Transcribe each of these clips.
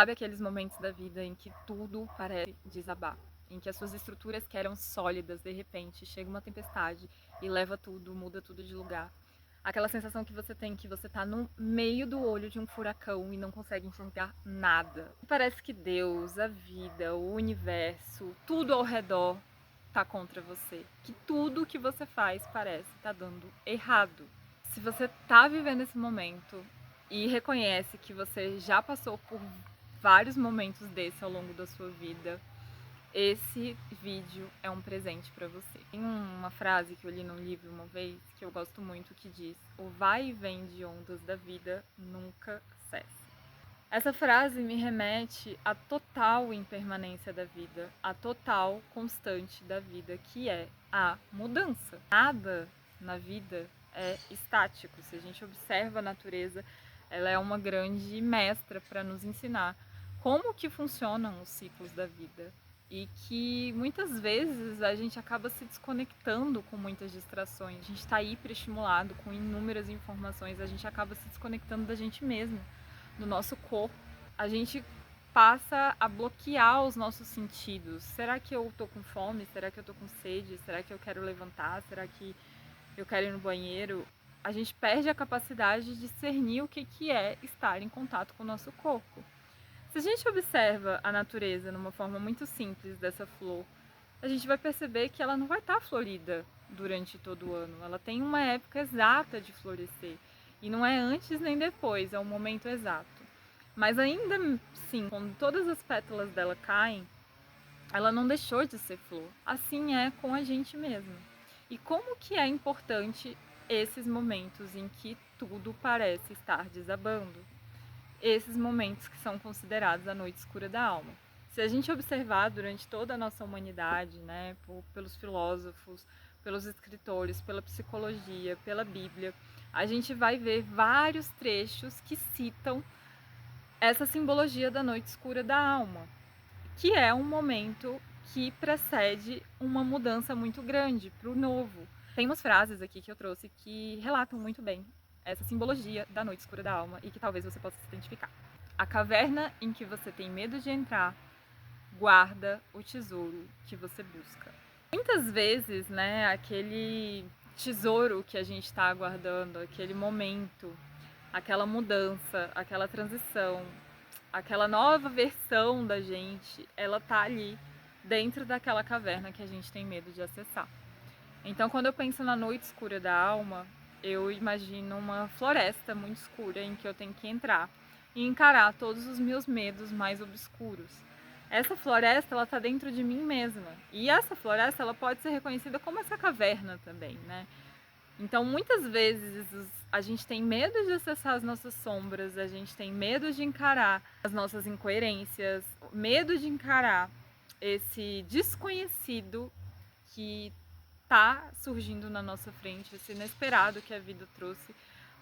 Sabe aqueles momentos da vida em que tudo parece desabar? Em que as suas estruturas que eram sólidas, de repente, chega uma tempestade e leva tudo, muda tudo de lugar. Aquela sensação que você tem que você tá no meio do olho de um furacão e não consegue enxergar nada. Parece que Deus, a vida, o universo, tudo ao redor tá contra você. Que tudo que você faz parece tá dando errado. Se você tá vivendo esse momento e reconhece que você já passou por vários momentos desse ao longo da sua vida, esse vídeo é um presente para você. Tem uma frase que eu li num livro uma vez que eu gosto muito que diz: o vai e vem de ondas da vida nunca cessa. Essa frase me remete à total impermanência da vida, à total constante da vida, que é a mudança. Nada na vida é estático. Se a gente observa a natureza, ela é uma grande mestra para nos ensinar como que funcionam os ciclos da vida. E que muitas vezes a gente acaba se desconectando com muitas distrações. A gente está hiperestimulado com inúmeras informações, a gente acaba se desconectando da gente mesmo, do nosso corpo. A gente passa a bloquear os nossos sentidos. Será que eu tô com fome? Será que eu tô com sede? Será que eu quero levantar? Será que eu quero ir no banheiro? A gente perde a capacidade de discernir o que é estar em contato com o nosso corpo. Se a gente observa a natureza numa forma muito simples dessa flor, a gente vai perceber que ela não vai estar florida durante todo o ano. Ela tem uma época exata de florescer. E não é antes nem depois, é o momento exato. Mas ainda assim, quando todas as pétalas dela caem, ela não deixou de ser flor. Assim é com a gente mesmo. E como que é importante esses momentos em que tudo parece estar desabando? Esses momentos que são considerados a noite escura da alma. Se a gente observar durante toda a nossa humanidade, né, pelos filósofos, pelos escritores, pela psicologia, pela Bíblia, a gente vai ver vários trechos que citam essa simbologia da noite escura da alma, que é um momento que precede uma mudança muito grande para o novo. Tem umas frases aqui que eu trouxe que relatam muito bem essa simbologia da noite escura da alma e que talvez você possa se identificar. A caverna em que você tem medo de entrar guarda o tesouro que você busca. Muitas vezes, né, aquele tesouro que a gente está aguardando, aquele momento, aquela mudança, aquela transição, aquela nova versão da gente, ela tá ali dentro daquela caverna que a gente tem medo de acessar. Então, quando eu penso na noite escura da alma, eu imagino uma floresta muito escura em que eu tenho que entrar e encarar todos os meus medos mais obscuros. Essa floresta, ela tá dentro de mim mesma. E essa floresta, ela pode ser reconhecida como essa caverna também, né? Então, muitas vezes a gente tem medo de acessar as nossas sombras, a gente tem medo de encarar as nossas incoerências, medo de encarar esse desconhecido que tá surgindo na nossa frente, esse inesperado que a vida trouxe,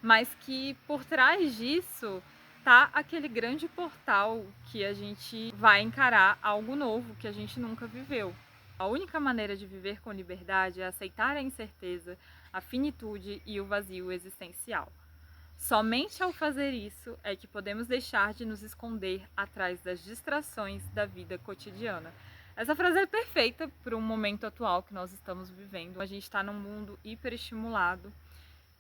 mas que por trás disso tá aquele grande portal que a gente vai encarar algo novo que a gente nunca viveu. A única maneira de viver com liberdade é aceitar a incerteza, a finitude e o vazio existencial. Somente ao fazer isso é que podemos deixar de nos esconder atrás das distrações da vida cotidiana. Essa frase é perfeita para um momento atual que nós estamos vivendo. A gente está num mundo hiperestimulado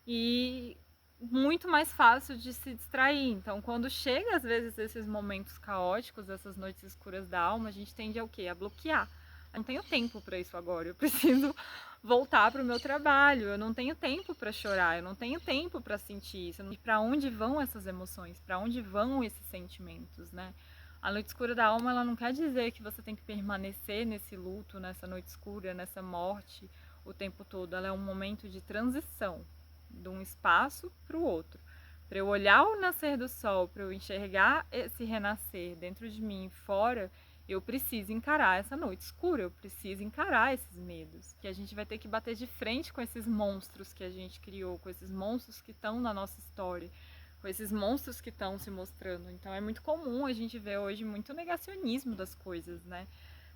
e muito mais fácil de se distrair. Então, quando chega às vezes esses momentos caóticos, essas noites escuras da alma, a gente tende a o quê? A bloquear. Eu não tenho tempo para isso agora. Eu preciso voltar para o meu trabalho. Eu não tenho tempo para chorar. Eu não tenho tempo para sentir isso. E para onde vão essas emoções? Para onde vão esses sentimentos, né? A noite escura da alma, ela não quer dizer que você tem que permanecer nesse luto, nessa noite escura, nessa morte o tempo todo. Ela é um momento de transição de um espaço para o outro. Para eu olhar o nascer do sol, para eu enxergar esse renascer dentro de mim e fora, eu preciso encarar essa noite escura, eu preciso encarar esses medos. Que a gente vai ter que bater de frente com esses monstros que a gente criou, com esses monstros que estão na nossa história, com esses monstros que estão se mostrando. Então é muito comum a gente ver hoje muito negacionismo das coisas, né?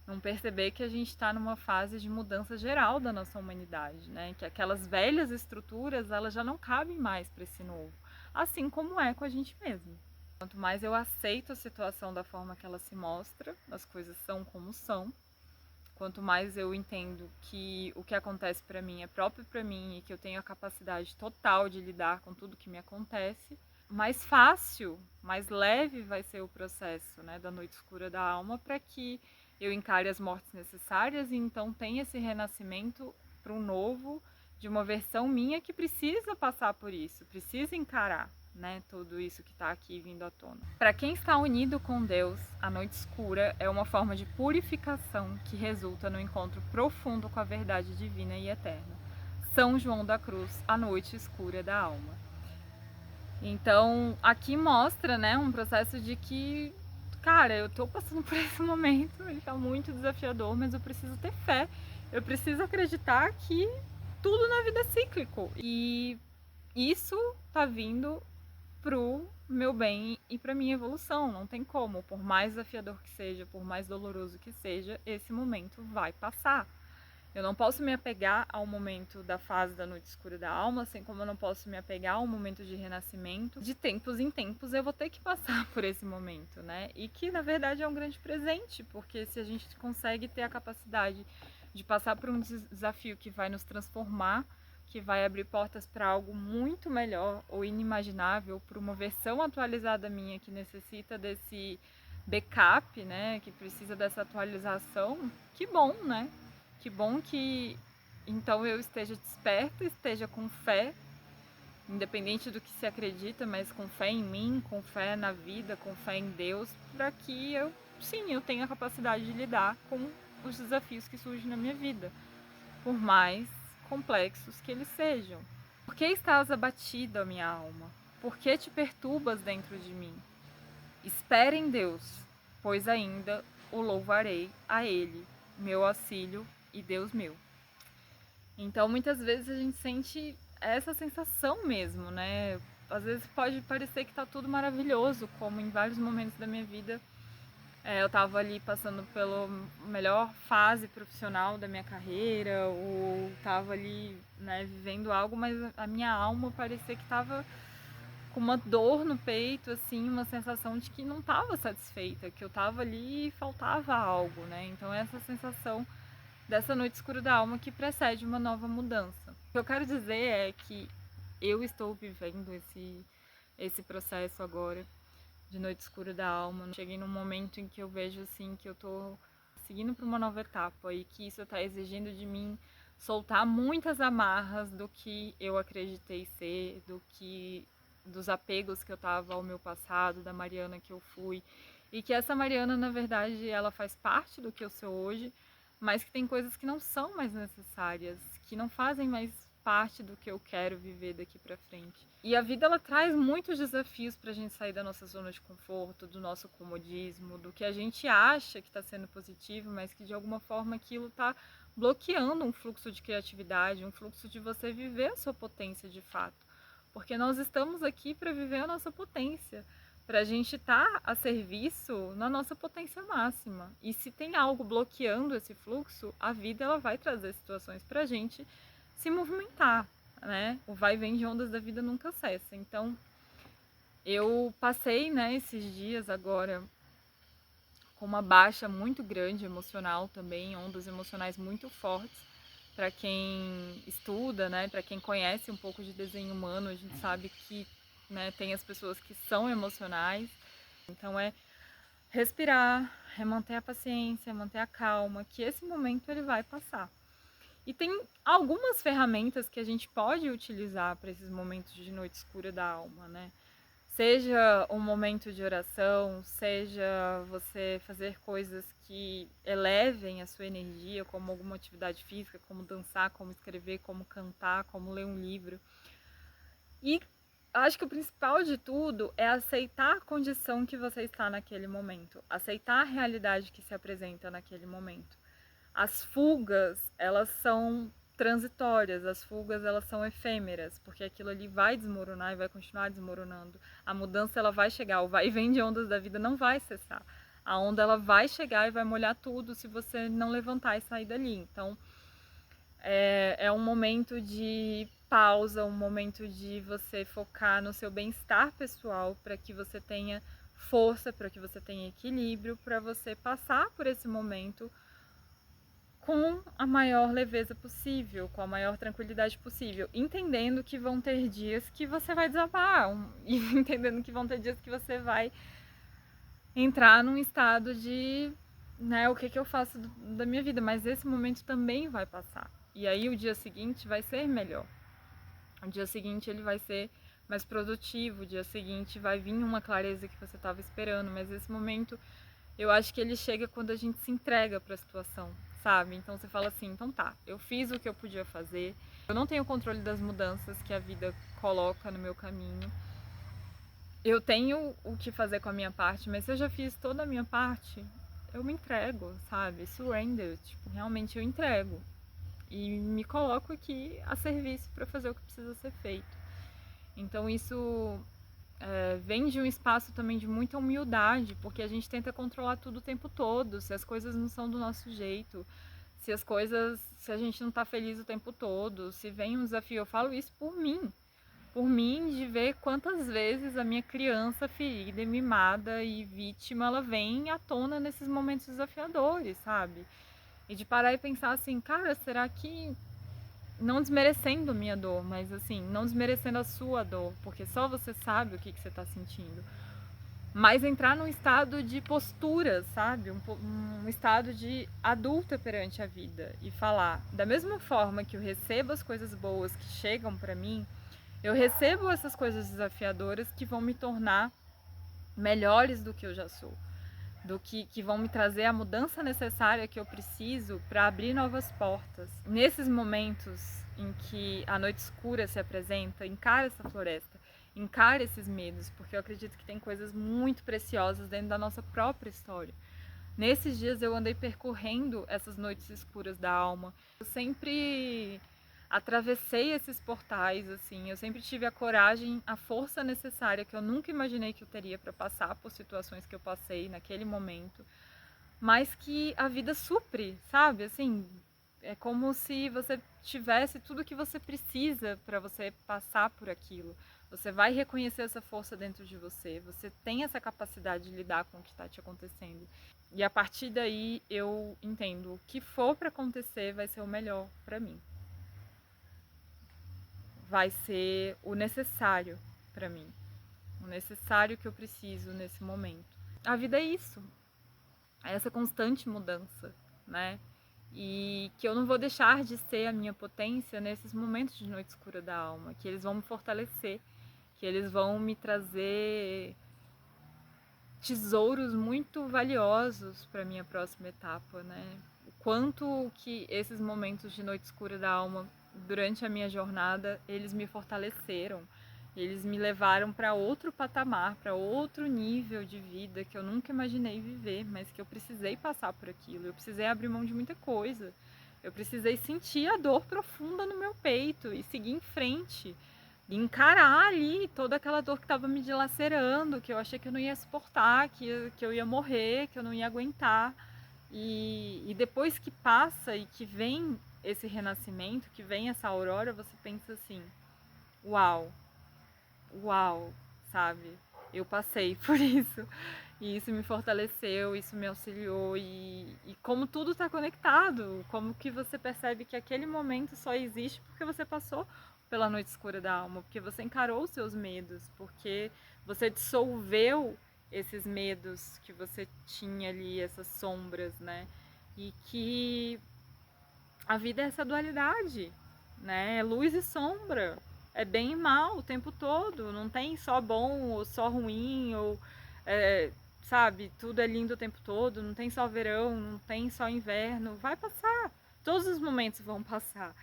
Não perceber que a gente está numa fase de mudança geral da nossa humanidade, né? Que aquelas velhas estruturas, elas já não cabem mais para esse novo. Assim como é com a gente mesmo. Quanto mais eu aceito a situação da forma que ela se mostra, as coisas são como são, quanto mais eu entendo que o que acontece para mim é próprio para mim e que eu tenho a capacidade total de lidar com tudo que me acontece, mais fácil, mais leve vai ser o processo, né, da noite escura da alma, para que eu encare as mortes necessárias e então tenha esse renascimento para um novo, de uma versão minha que precisa passar por isso, precisa encarar, né, tudo isso que está aqui vindo à tona. Para quem está unido com Deus, a noite escura é uma forma de purificação que resulta no encontro profundo com a verdade divina e eterna. São João da Cruz, a noite escura da alma. Então, aqui mostra, né, um processo de que, cara, eu tô passando por esse momento, ele tá muito desafiador, mas eu preciso ter fé. Eu preciso acreditar que tudo na vida é cíclico. E isso tá vindo pro meu bem e pra minha evolução, não tem como. Por mais desafiador que seja, por mais doloroso que seja, esse momento vai passar. Eu não posso me apegar ao momento da fase da noite escura da alma, assim como eu não posso me apegar ao momento de renascimento. De tempos em tempos eu vou ter que passar por esse momento, né? E que na verdade é um grande presente, porque se a gente consegue ter a capacidade de passar por um desafio que vai nos transformar, que vai abrir portas para algo muito melhor ou inimaginável, para uma versão atualizada minha que necessita desse backup, né? Que precisa dessa atualização, que bom, né? Que bom que então eu esteja desperta, esteja com fé, independente do que se acredita, mas com fé em mim, com fé na vida, com fé em Deus, para que eu, sim, eu tenha a capacidade de lidar com os desafios que surgem na minha vida, por mais complexos que eles sejam. Por que estás abatida, minha alma? Por que te perturbas dentro de mim? Espere em Deus, pois ainda o louvarei a Ele, meu auxílio e Deus meu. Então, muitas vezes a gente sente essa sensação mesmo, né? Às vezes pode parecer que tá tudo maravilhoso, como em vários momentos da minha vida eu tava ali passando pela melhor fase profissional da minha carreira, ou tava ali, né, vivendo algo, mas a minha alma parecia que tava com uma dor no peito, assim, uma sensação de que não estava satisfeita, que eu tava ali e faltava algo, né? Então essa sensação dessa noite escura da alma que precede uma nova mudança. O que eu quero dizer é que eu estou vivendo esse processo agora de noite escura da alma. Cheguei num momento em que eu vejo assim que eu tô seguindo para uma nova etapa e que isso está exigindo de mim soltar muitas amarras do que eu acreditei ser, dos apegos que eu tava ao meu passado, da Mariana que eu fui, e que essa Mariana, na verdade, ela faz parte do que eu sou hoje, mas que tem coisas que não são mais necessárias, que não fazem mais parte do que eu quero viver daqui para frente. E a vida ela traz muitos desafios para a gente sair da nossa zona de conforto, do nosso comodismo, do que a gente acha que está sendo positivo, mas que de alguma forma aquilo está bloqueando um fluxo de criatividade, um fluxo de você viver a sua potência de fato. Porque nós estamos aqui para viver a nossa potência, para a gente estar a serviço na nossa potência máxima. E se tem algo bloqueando esse fluxo, a vida ela vai trazer situações para a gente se movimentar, né? O vai e vem de ondas da vida nunca cessa. Então, eu passei, né, esses dias agora com uma baixa muito grande emocional também, ondas emocionais muito fortes. Para quem estuda, né, para quem conhece um pouco de desenho humano, a gente sabe que, né, tem as pessoas que são emocionais. Então é respirar, é manter a paciência, manter a calma, que esse momento ele vai passar. E tem algumas ferramentas que a gente pode utilizar para esses momentos de noite escura da alma, né? Seja um momento de oração, seja você fazer coisas que elevem a sua energia, como alguma atividade física, como dançar, como escrever, como cantar, como ler um livro. E acho que o principal de tudo é aceitar a condição que você está naquele momento, aceitar a realidade que se apresenta naquele momento. As fugas, elas são transitórias, as fugas elas são efêmeras, porque aquilo ali vai desmoronar e vai continuar desmoronando. A mudança ela vai chegar, o vai e vem de ondas da vida não vai cessar. A onda ela vai chegar e vai molhar tudo se você não levantar e sair dali. Então é um momento de pausa, um momento de você focar no seu bem-estar pessoal para que você tenha força, para que você tenha equilíbrio, para você passar por esse momento com a maior leveza possível, com a maior tranquilidade possível, entendendo que vão ter dias que você vai desabar, e entendendo que vão ter dias que você vai entrar num estado de, né, o que que eu faço da minha vida, mas esse momento também vai passar. E aí o dia seguinte vai ser melhor. O dia seguinte ele vai ser mais produtivo, o dia seguinte vai vir uma clareza que você estava esperando, mas esse momento eu acho que ele chega quando a gente se entrega para a situação, sabe? Então você fala assim, então tá, eu fiz o que eu podia fazer, eu não tenho controle das mudanças que a vida coloca no meu caminho, eu tenho o que fazer com a minha parte, mas se eu já fiz toda a minha parte, eu me entrego, sabe? Surrender, tipo, realmente eu entrego. E me coloco aqui a serviço para fazer o que precisa ser feito. Então isso vem de um espaço também de muita humildade, porque a gente tenta controlar tudo o tempo todo, se as coisas não são do nosso jeito, se a gente não tá feliz o tempo todo, se vem um desafio, eu falo isso por mim de ver quantas vezes a minha criança ferida, e mimada e vítima, ela vem à tona nesses momentos desafiadores, sabe? E de parar e pensar assim, cara, será que não desmerecendo a minha dor, mas assim, não desmerecendo a sua dor, porque só você sabe o que você está sentindo. Mas entrar num estado de postura, sabe? Um estado de adulta perante a vida e falar, da mesma forma que eu recebo as coisas boas que chegam para mim, eu recebo essas coisas desafiadoras que vão me tornar melhores do que eu já sou, do que vão me trazer a mudança necessária que eu preciso para abrir novas portas. Nesses momentos em que a noite escura se apresenta, encara essa floresta, encara esses medos, porque eu acredito que tem coisas muito preciosas dentro da nossa própria história. Nesses dias eu andei percorrendo essas noites escuras da alma. Eu sempre atravessei esses portais, assim, eu sempre tive a coragem, a força necessária que eu nunca imaginei que eu teria para passar por situações que eu passei naquele momento, mas que a vida supre, sabe? Assim, é como se você tivesse tudo o que você precisa para você passar por aquilo. Você vai reconhecer essa força dentro de você, você tem essa capacidade de lidar com o que está te acontecendo. E a partir daí eu entendo, o que for para acontecer vai ser o melhor para mim. Vai ser o necessário para mim, o necessário que eu preciso nesse momento. A vida é isso, é essa constante mudança, né? E que eu não vou deixar de ser a minha potência nesses momentos de noite escura da alma, que eles vão me fortalecer, que eles vão me trazer tesouros muito valiosos para minha próxima etapa, né? O quanto que esses momentos de noite escura da alma durante a minha jornada, eles me fortaleceram, eles me levaram para outro patamar, para outro nível de vida que eu nunca imaginei viver, mas que eu precisei passar por aquilo, eu precisei abrir mão de muita coisa. Eu precisei sentir a dor profunda no meu peito e seguir em frente e encarar ali toda aquela dor que estava me dilacerando, que eu achei que eu não ia suportar, que eu ia morrer, que eu não ia aguentar. E depois que passa e que vem esse renascimento, que vem essa aurora, você pensa assim, uau, uau, sabe? Eu passei por isso. E isso me fortaleceu, isso me auxiliou. E como tudo está conectado, como que você percebe que aquele momento só existe porque você passou pela noite escura da alma, porque você encarou os seus medos, porque você dissolveu esses medos que você tinha ali, essas sombras, né? E que a vida é essa dualidade, né? É luz e sombra, é bem e mal o tempo todo, não tem só bom ou só ruim, ou sabe, tudo é lindo o tempo todo, não tem só verão, não tem só inverno, vai passar, todos os momentos vão passar.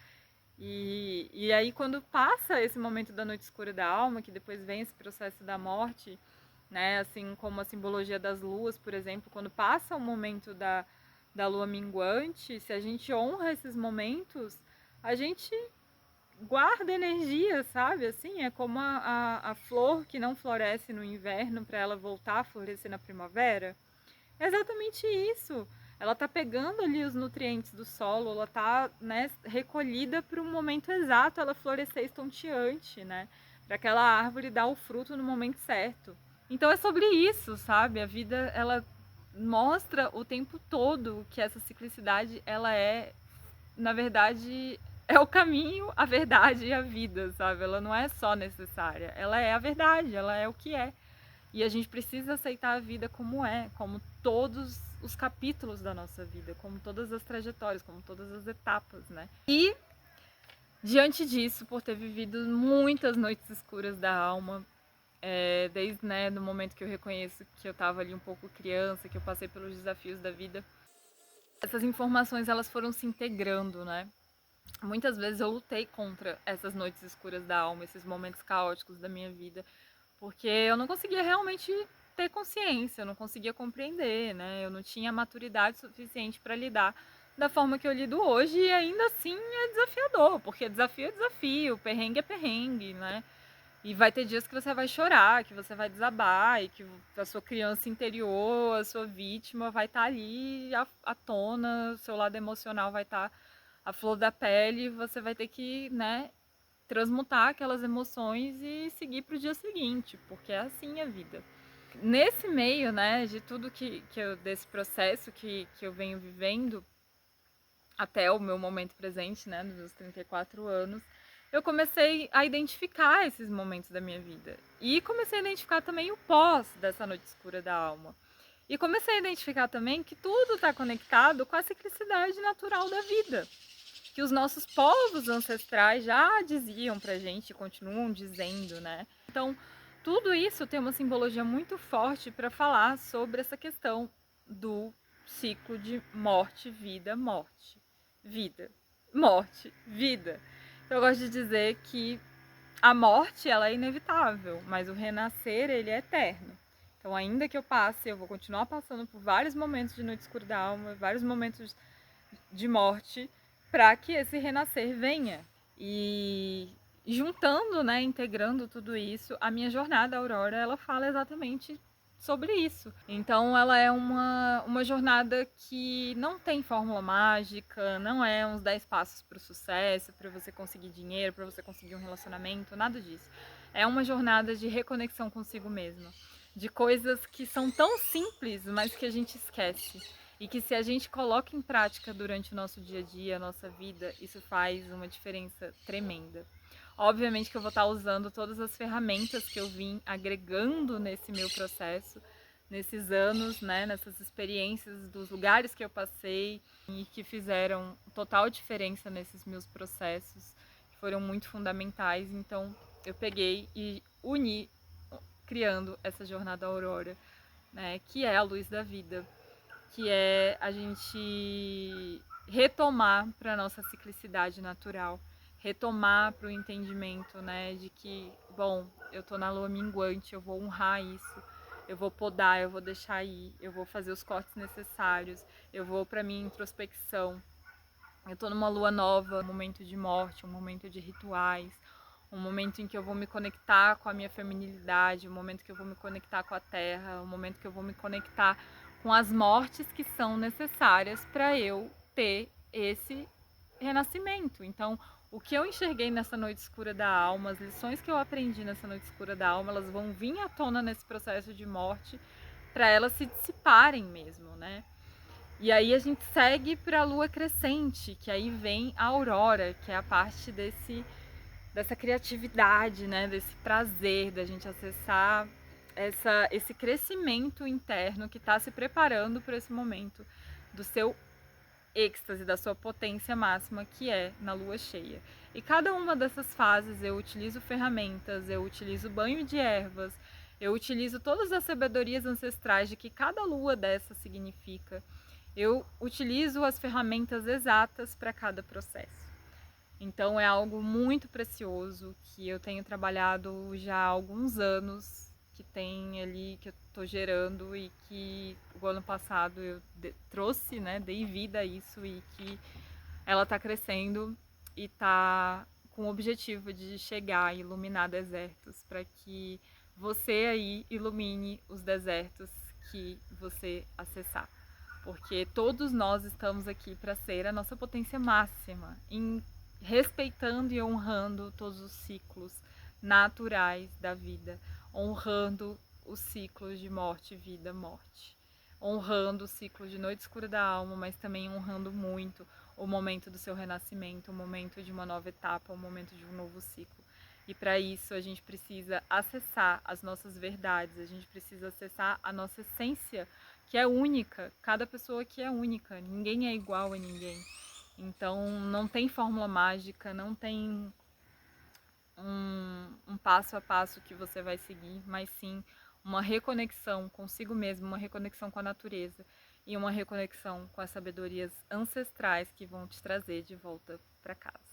E aí quando passa esse momento da noite escura da alma, que depois vem esse processo da morte, né, assim como a simbologia das luas, por exemplo, quando passa o momento da lua minguante, se a gente honra esses momentos, a gente guarda energia, sabe? Assim, é como a flor que não floresce no inverno para ela voltar a florescer na primavera. É exatamente isso. Ela tá pegando ali os nutrientes do solo, ela tá, né, recolhida para um momento exato ela florescer estonteante, né? Para aquela árvore dar o fruto no momento certo. Então é sobre isso, sabe? A vida, ela mostra o tempo todo que essa ciclicidade, ela é, na verdade, é o caminho, a verdade e a vida, sabe? Ela não é só necessária, ela é a verdade, ela é o que é. E a gente precisa aceitar a vida como é, como todos os capítulos da nossa vida, como todas as trajetórias, como todas as etapas, né? E diante disso, por ter vivido muitas noites escuras da alma, desde, né, do momento que eu reconheço que eu estava ali um pouco criança, que eu passei pelos desafios da vida, essas informações, elas foram se integrando, né? Muitas vezes eu lutei contra essas noites escuras da alma, esses momentos caóticos da minha vida, porque eu não conseguia realmente ter consciência, eu não conseguia compreender, né? Eu não tinha maturidade suficiente para lidar da forma que eu lido hoje, e ainda assim é desafiador, porque desafio é desafio, perrengue é perrengue, né? E vai ter dias que você vai chorar, que você vai desabar, e que a sua criança interior, a sua vítima vai estar ali à tona, o seu lado emocional vai estar à flor da pele, e você vai ter que, né, transmutar aquelas emoções e seguir para o dia seguinte, porque é assim a vida. Nesse meio, né, de tudo desse processo que eu venho vivendo até o meu momento presente, né, nos meus 34 anos, eu comecei a identificar esses momentos da minha vida. E comecei a identificar também o pós dessa noite escura da alma. E comecei a identificar também que tudo está conectado com a ciclicidade natural da vida, que os nossos povos ancestrais já diziam pra gente, continuam dizendo, né? Então, tudo isso tem uma simbologia muito forte para falar sobre essa questão do ciclo de morte, vida, morte, vida, morte, vida. Então, eu gosto de dizer que a morte, ela é inevitável, mas o renascer, ele é eterno. Então, ainda que eu passe, eu vou continuar passando por vários momentos de noite escura da alma, vários momentos de morte, para que esse renascer venha. E juntando, né, integrando tudo isso, a minha jornada, Aurora, ela fala exatamente sobre isso. Então ela é uma jornada que não tem fórmula mágica, não é uns 10 passos para o sucesso, para você conseguir dinheiro, para você conseguir um relacionamento, nada disso. É uma jornada de reconexão consigo mesma, de coisas que são tão simples, mas que a gente esquece. E que se a gente coloca em prática durante o nosso dia a dia, a nossa vida, isso faz uma diferença tremenda. Obviamente que eu vou estar usando todas as ferramentas que eu vim agregando nesse meu processo, nesses anos, né, nessas experiências dos lugares que eu passei e que fizeram total diferença nesses meus processos, que foram muito fundamentais. Então eu peguei e uni, criando essa jornada Aurora, né, que é a luz da vida, que é a gente retomar para a nossa ciclicidade natural, retomar para o entendimento, né, de que, bom, eu tô na lua minguante, eu vou honrar isso, eu vou podar, eu vou deixar ir, eu vou fazer os cortes necessários, eu vou para minha introspecção. Eu tô numa lua nova, um momento de morte, um momento de rituais, um momento em que eu vou me conectar com a minha feminilidade, um momento que eu vou me conectar com a terra, um momento que eu vou me conectar com as mortes que são necessárias para eu ter esse renascimento. Então, o que eu enxerguei nessa noite escura da alma, as lições que eu aprendi nessa noite escura da alma, elas vão vir à tona nesse processo de morte para elas se dissiparem mesmo, né? E aí a gente segue para a lua crescente, que aí vem a aurora, que é a parte dessa criatividade, né? Desse prazer da gente acessar esse crescimento interno que está se preparando para esse momento do seu êxtase, da sua potência máxima, que é na lua cheia. E cada uma dessas fases eu utilizo ferramentas, eu utilizo banho de ervas, eu utilizo todas as sabedorias ancestrais de que cada lua dessa significa. Eu utilizo as ferramentas exatas para cada processo. Então é algo muito precioso que eu tenho trabalhado já há alguns anos, que tem ali, que eu estou gerando e que o ano passado eu trouxe, né, dei vida a isso e que ela está crescendo e está com o objetivo de chegar e iluminar desertos, para que você aí ilumine os desertos que você acessar. Porque todos nós estamos aqui para ser a nossa potência máxima, respeitando e honrando todos os ciclos naturais da vida, honrando os ciclos de morte, vida, morte. Honrando o ciclo de noite escura da alma, mas também honrando muito o momento do seu renascimento, o momento de uma nova etapa, o momento de um novo ciclo. E para isso a gente precisa acessar as nossas verdades, a gente precisa acessar a nossa essência, que é única, cada pessoa que é única, ninguém é igual a ninguém. Então não tem fórmula mágica, não tem um passo a passo que você vai seguir, mas sim uma reconexão consigo mesmo, uma reconexão com a natureza e uma reconexão com as sabedorias ancestrais que vão te trazer de volta para casa.